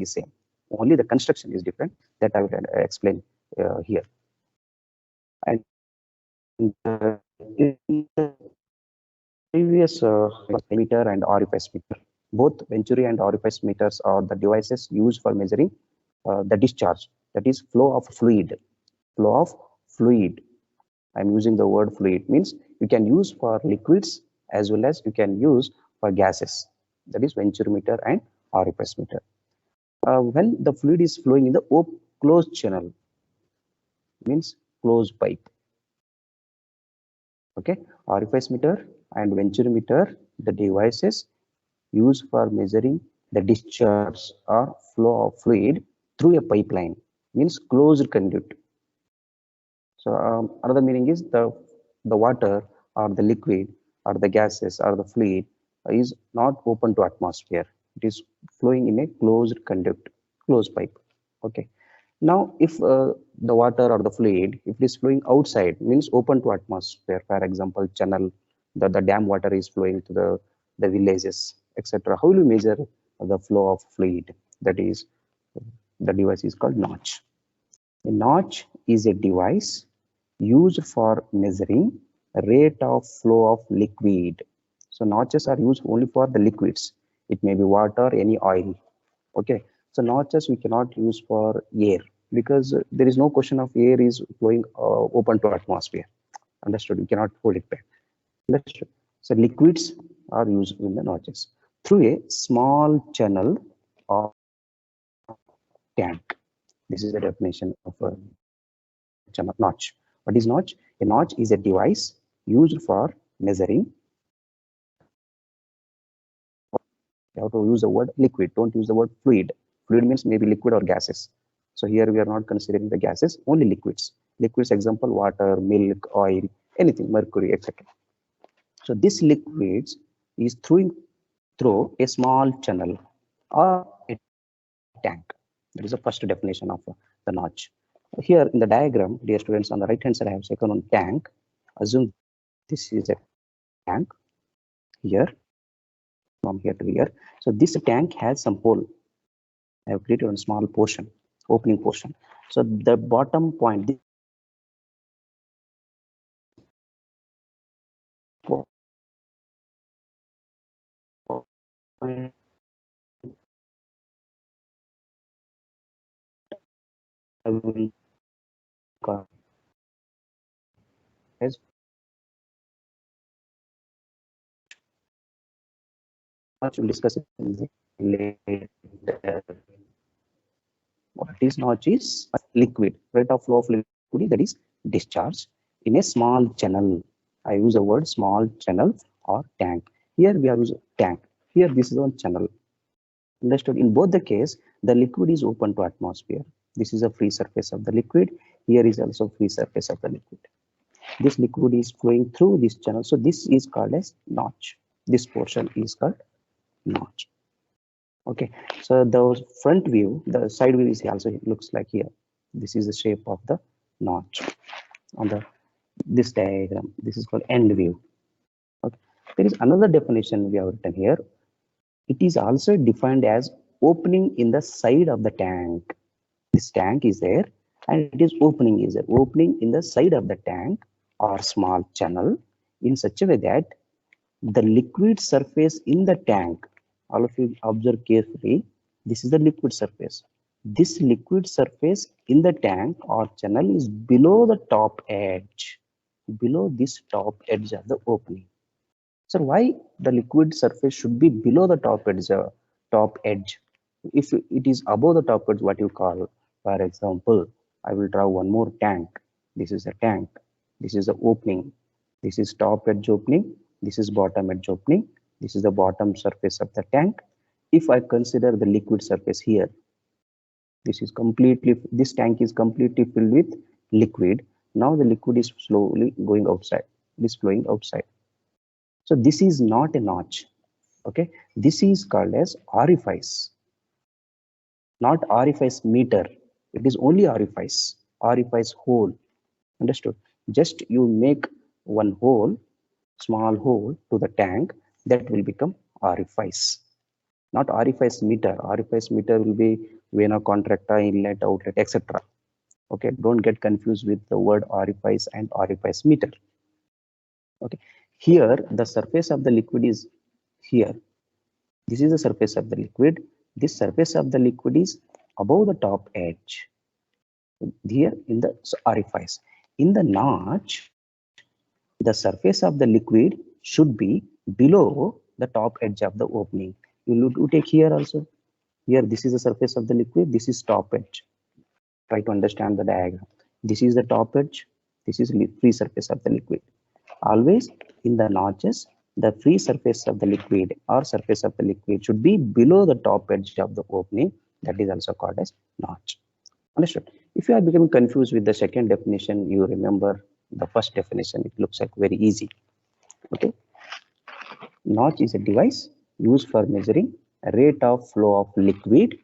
is same. Only the construction is different. That I will explain here. And in the previous meter and orifice meter, both Venturi and orifice meters are the devices used for measuring the discharge, that is flow of fluid. Flow of fluid. I'm using the word fluid, means you can use for liquids as well as you can use for gases. That is Venturi meter and orifice meter. When the fluid is flowing in the closed channel, means closed pipe. Okay, orifice meter and Venturi meter, the devices used for measuring the discharge or flow of fluid through a pipeline, means closed conduit. So another meaning is the water or the liquid or the gases or the fluid is not open to atmosphere. It is flowing in a closed conduct, closed pipe. Okay. Now, if the water or the fluid, if it is flowing outside, means open to atmosphere, for example, channel, the dam water is flowing to the villages, etc. How will you measure the flow of fluid? That is, the device is called notch. A notch is a device used for measuring rate of flow of liquid. So notches are used only for the liquids. It may be water, any oil. Okay. So notches we cannot use for air because there is no question of air is flowing open to atmosphere. Understood? We cannot hold it back. Understood? So liquids are used in the notches through a small channel or tank. This is the definition of a notch. What is notch? A notch is a device used for measuring. You have to use the word liquid. Don't use the word fluid. Fluid means maybe liquid or gases. So here we are not considering the gases, only liquids. Liquids, example, water, milk, oil, anything, mercury, etc. So this liquids is through a small channel or a tank. That is the first definition of the notch. Here in the diagram, dear students, on the right hand side, I have taken on tank. Assume this is a tank here, from here to here. So this tank has some hole. I have created a small portion, opening portion. So the bottom point, this point I will call as much. We'll discuss it in the later. What is notch is liquid, rate of flow of liquid, that is discharge in a small channel. I use the word small channel or tank. Here we are using tank. Here this is one channel. Understood? In both the case, the liquid is open to atmosphere. This is a free surface of the liquid. Here is also free surface of the liquid. This liquid is flowing through this channel. So this is called as notch. This portion is called notch. Okay, so the front view, the side view is also looks like here. This is the shape of the notch on this diagram. This is called end view. Okay, there is another definition we have written here. It is also defined as opening in the side of the tank. This tank is there and it is opening is there. Opening in the side of the tank or small channel in such a way that the liquid surface in the tank, all of you observe carefully, this is the liquid surface. This liquid surface in the tank or channel is below the top edge, below this top edge of the opening. So why the liquid surface should be below the top edge? Top edge. If it is above the top edge, what you call? For example, I will draw one more tank. This is a tank. This is the opening. This is top edge opening. This is bottom edge opening. This is the bottom surface of the tank. If I consider the liquid surface here, this tank is completely filled with liquid. Now the liquid is slowly going outside. It is flowing outside. So this is not a notch. Okay, this is called as orifice, not orifice meter. It is only orifice hole. Understood? Just you make one hole, small hole to the tank, that will become orifice. not orifice meter. Orifice meter will be vena contracta, inlet, outlet, etc. Okay, don't get confused with the word orifice and orifice meter. Okay, here the surface of the liquid is here. This is the surface of the liquid. This surface of the liquid is above the top edge here in the orifice. In the notch, the surface of the liquid should be below the top edge of the opening. You take here also. Here, this is the surface of the liquid. This is top edge. Try to understand the diagram. This is the top edge. This is free surface of the liquid. Always in the notches, the free surface of the liquid or surface of the liquid should be below the top edge of the opening. That is also called as notch. Understood? If you are becoming confused with the second definition, you remember the first definition. It looks like very easy. Okay. Notch is a device used for measuring a rate of flow of liquid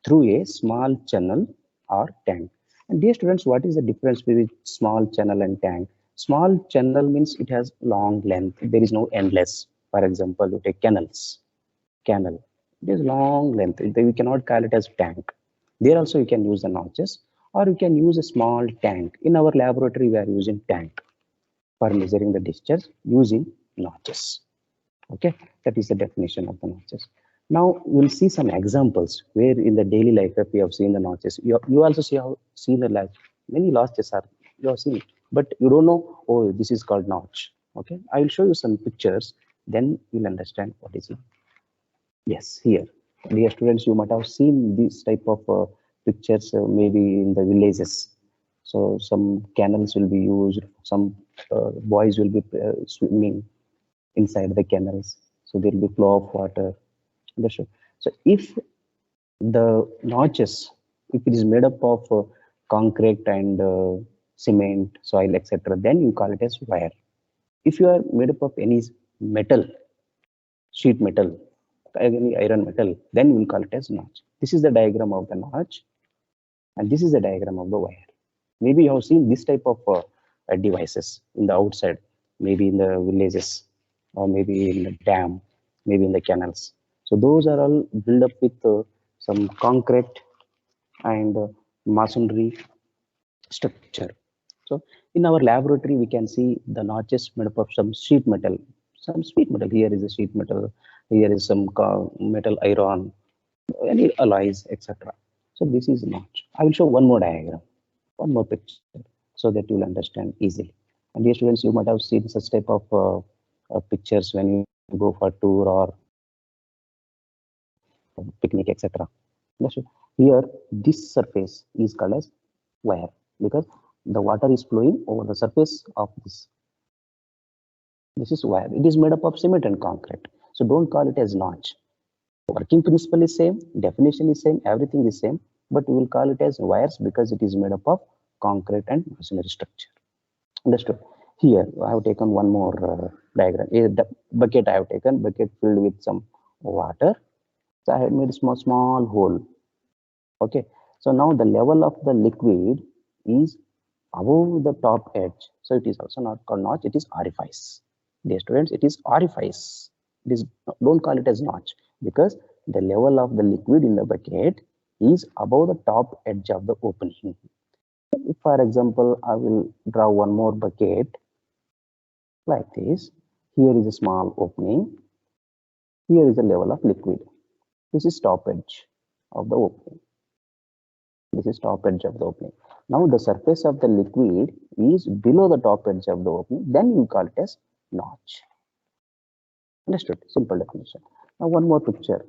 through a small channel or tank. And dear students, what is the difference between small channel and tank? Small channel means it has long length. There is no endless. For example, you take canals. Canal. It is long length. We cannot call it as tank. There also you can use the notches, or you can use a small tank. In our laboratory, we are using tank for measuring the discharge using notches. Okay, that is the definition of the notches. Now we'll see some examples where in the daily life if we have seen the notches. You also see the life. Many notches are you have seen, but you don't know. Oh, this is called notch. Okay, I will show you some pictures. Then you'll understand what is it. Yes, here, dear students, you might have seen this type of pictures maybe in the villages. So some canals will be used. Some boys will be swimming inside the canals, so there will be flow of water. Understood? So if the notches, if it is made up of concrete and cement, soil, etc., then you call it as wire. If you are made up of any metal, sheet metal, any iron metal, then we will call it as notch. This is the diagram of the notch, and this is the diagram of the wire. Maybe you have seen this type of devices in the outside, maybe in the villages, or maybe in the dam, maybe in the canals. So those are all built up with some concrete and masonry structure. So in our laboratory, we can see the notches made up of some sheet metal, some sheet metal. Here is a sheet metal. Here is some metal iron, any alloys, etc. So this is notch. I will show one more diagram, one more picture, so that you will understand easily. And dear students, you might have seen such type of pictures when you go for tour or picnic, etc. Here, this surface is called as wire because the water is flowing over the surface of this. This is wire. It is made up of cement and concrete. So don't call it as notch. Working principle is same, definition is same, everything is same, but we will call it as wires because it is made up of concrete and masonry structure. Understood? Here, I have taken one more diagram. The bucket I have taken, bucket filled with some water. So I have made a small hole. Okay. So now the level of the liquid is above the top edge. So it is also not called notch, it is orifice. Dear students, it is orifice. It is, don't call it as notch because the level of the liquid in the bucket is above the top edge of the opening. If, for example, I will draw one more bucket like this. Here is a small opening. Here is the level of liquid. This is top edge of the opening. This is top edge of the opening. Now the surface of the liquid is below the top edge of the opening. Then we call it as notch. Understood? Simple definition. Now one more picture.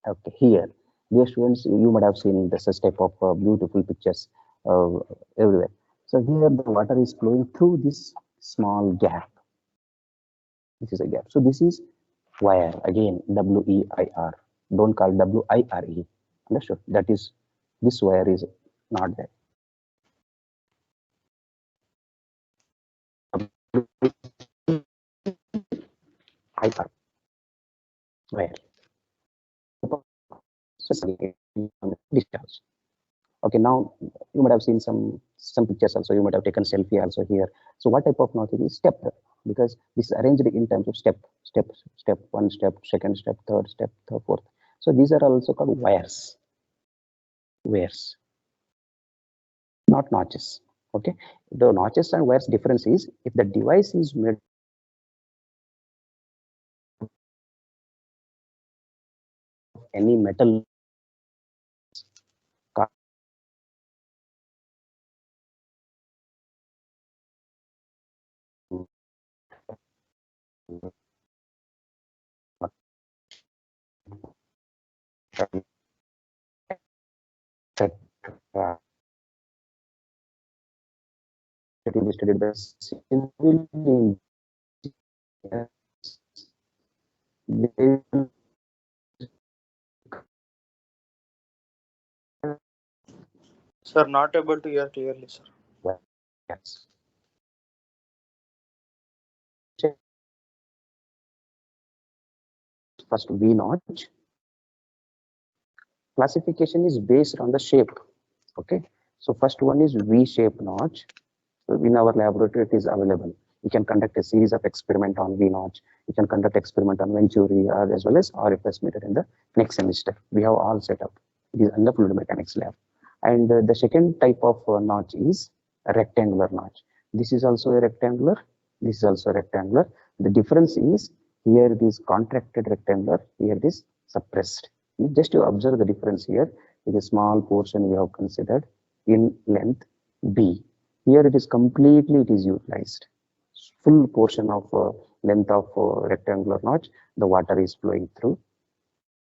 Okay, here, dear students, you might have seen this type of beautiful pictures everywhere. So here the water is flowing through this small gap. This is a gap. So this is wire, again, W-E-I-R. Don't call W-I-R-E. Understood? That is, this wire is not there. I-R. Wire. Discharge. Okay, now you might have seen some pictures also. You might have taken selfie also here. So what type of notch is stepped? Because this is arranged in terms of step, one step, second step, third step, fourth. So these are also called wires, not notches. Okay, the notches and wires difference is if the device is made of any metal, it will be studied by civil engineers. They will Sir, not able to hear clearly, sir. yes. First V notch. Classification is based on the shape. Okay, so first one is V-shaped notch. So in our laboratory, it is available. You can conduct a series of experiment on V notch. You can conduct experiment on Venturi or as well as RFS meter in the next semester. We have all set up. It is in the fluid mechanics lab. And the second type of notch is a rectangular notch. This is also a rectangular. This is also a rectangular. The difference is here it is contracted rectangular. Here it is suppressed. Just to observe the difference here, with a small portion we have considered in length B. Here it is completely it is utilized. Full portion of length of rectangular notch, the water is flowing through.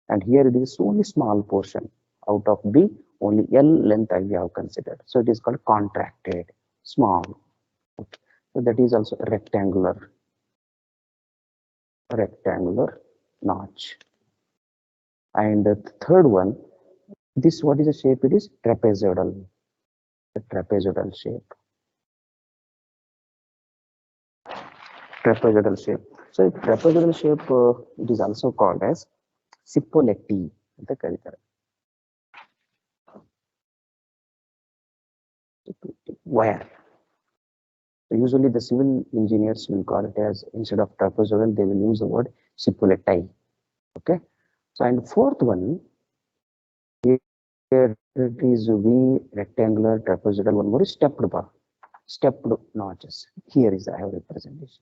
And here it is only small portion. Out of B, only L length I have considered. So it is called contracted, small. Okay. So that is also rectangular notch. And the third one, this what is the shape? It is trapezoidal. The trapezoidal shape. Trapezoidal shape. So trapezoidal shape, it is also called as Cipolletti. Wire. So usually the civil engineers will call it as, instead of trapezoidal, they will use the word Cipolletti. Okay. So and fourth one, here it is V rectangular trapezoidal. One more is stepped notches. Here is I have representation.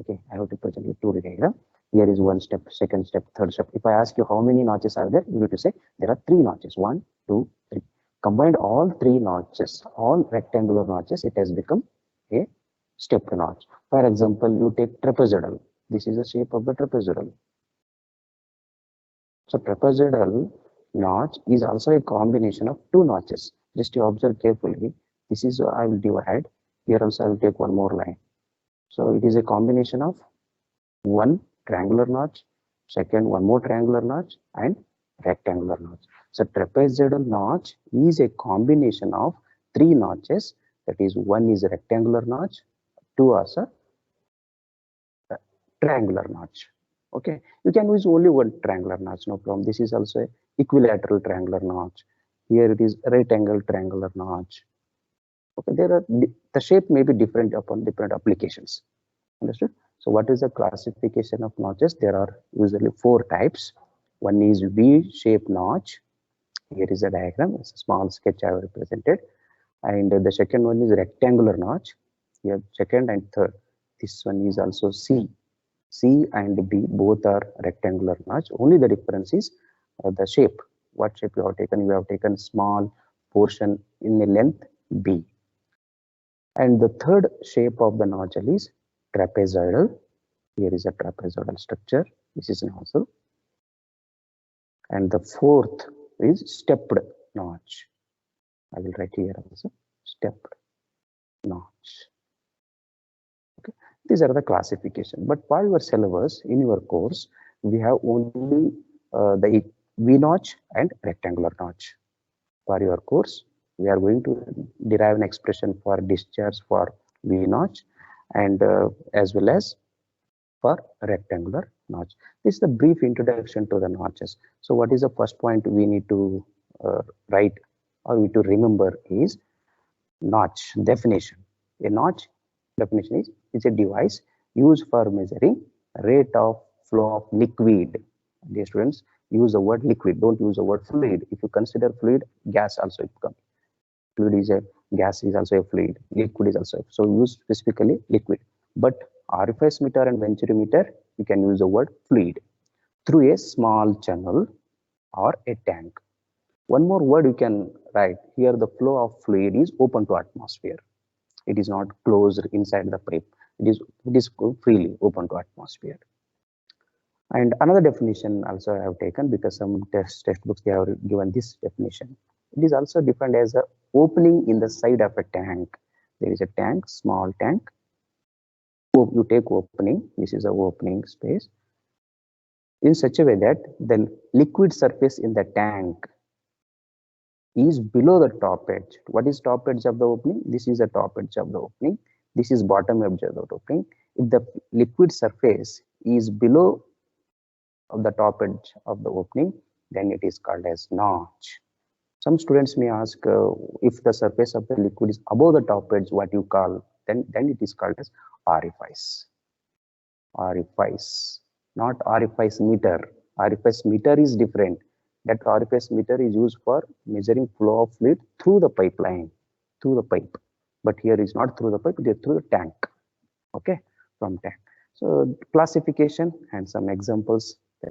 Okay, I have to present you two diagram. Here is one step, second step, third step. If I ask you how many notches are there, you need to say there are three notches. 1, 2, 3. Combined all three notches, all rectangular notches, it has become a stepped notch. For example, you take trapezoidal. This is the shape of the trapezoidal. So trapezoidal notch is also a combination of two notches. Just to observe carefully. This is I will divide. Here also I will take one more line. So it is a combination of one triangular notch, second one more triangular notch, and rectangular notch. So trapezoidal notch is a combination of three notches. That is, one is a rectangular notch, two are a triangular notch. Okay, you can use only one triangular notch, no problem. This is also a equilateral triangular notch. Here it is right angle triangular notch. Okay, there are the shape may be different upon different applications. Understood? So what is the classification of notches? There are usually four types. One is V-shaped notch. Here is a diagram. It's a small sketch I have represented. And the second one is rectangular notch. Here, second and third. This one is also C. C and B both are rectangular notch. Only the difference is the shape. What shape you have taken? You have taken small portion in the length B. And the third shape of the nozzle is trapezoidal. Here is a trapezoidal structure. This is nozzle. And the fourth is stepped notch. I will write here also stepped notch. Okay. These are the classification. But for your syllabus in your course, we have only the V notch and rectangular notch. For your course, we are going to derive an expression for discharge for V notch and as well as for rectangular notch. This is the brief introduction to the notches. So what is the first point we need to write or we need to remember is notch definition. A notch definition is it's a device used for measuring rate of flow of liquid. Dear students, use the word liquid. Don't use the word fluid. If you consider fluid, gas also becomes. Fluid is a gas is also a fluid. Liquid is also so use specifically liquid. But orifice meter and venturi meter, you can use the word fluid through a small channel or a tank. One more word you can write here: the flow of fluid is open to atmosphere. It is not closed inside the pipe. It is freely open to atmosphere. And another definition also I have taken, because some textbooks they have given this definition. It is also defined as a opening in the side of a tank. There is a tank, small tank. You take opening. This is a opening space in such a way that the liquid surface in the tank is below the top edge. What is top edge of the opening? This is the top edge of the opening. This is bottom edge of the opening. If the liquid surface is below of the top edge of the opening, then it is called as notch. Some students may ask, if the surface of the liquid is above the top edge, what you call? Then it is called as orifice. Orifice, not orifice meter. Orifice meter is different. That orifice meter is used for measuring flow of fluid through the pipeline, through the pipe. But here is not through the pipe, it is through the tank. Okay, from tank. So classification and some examples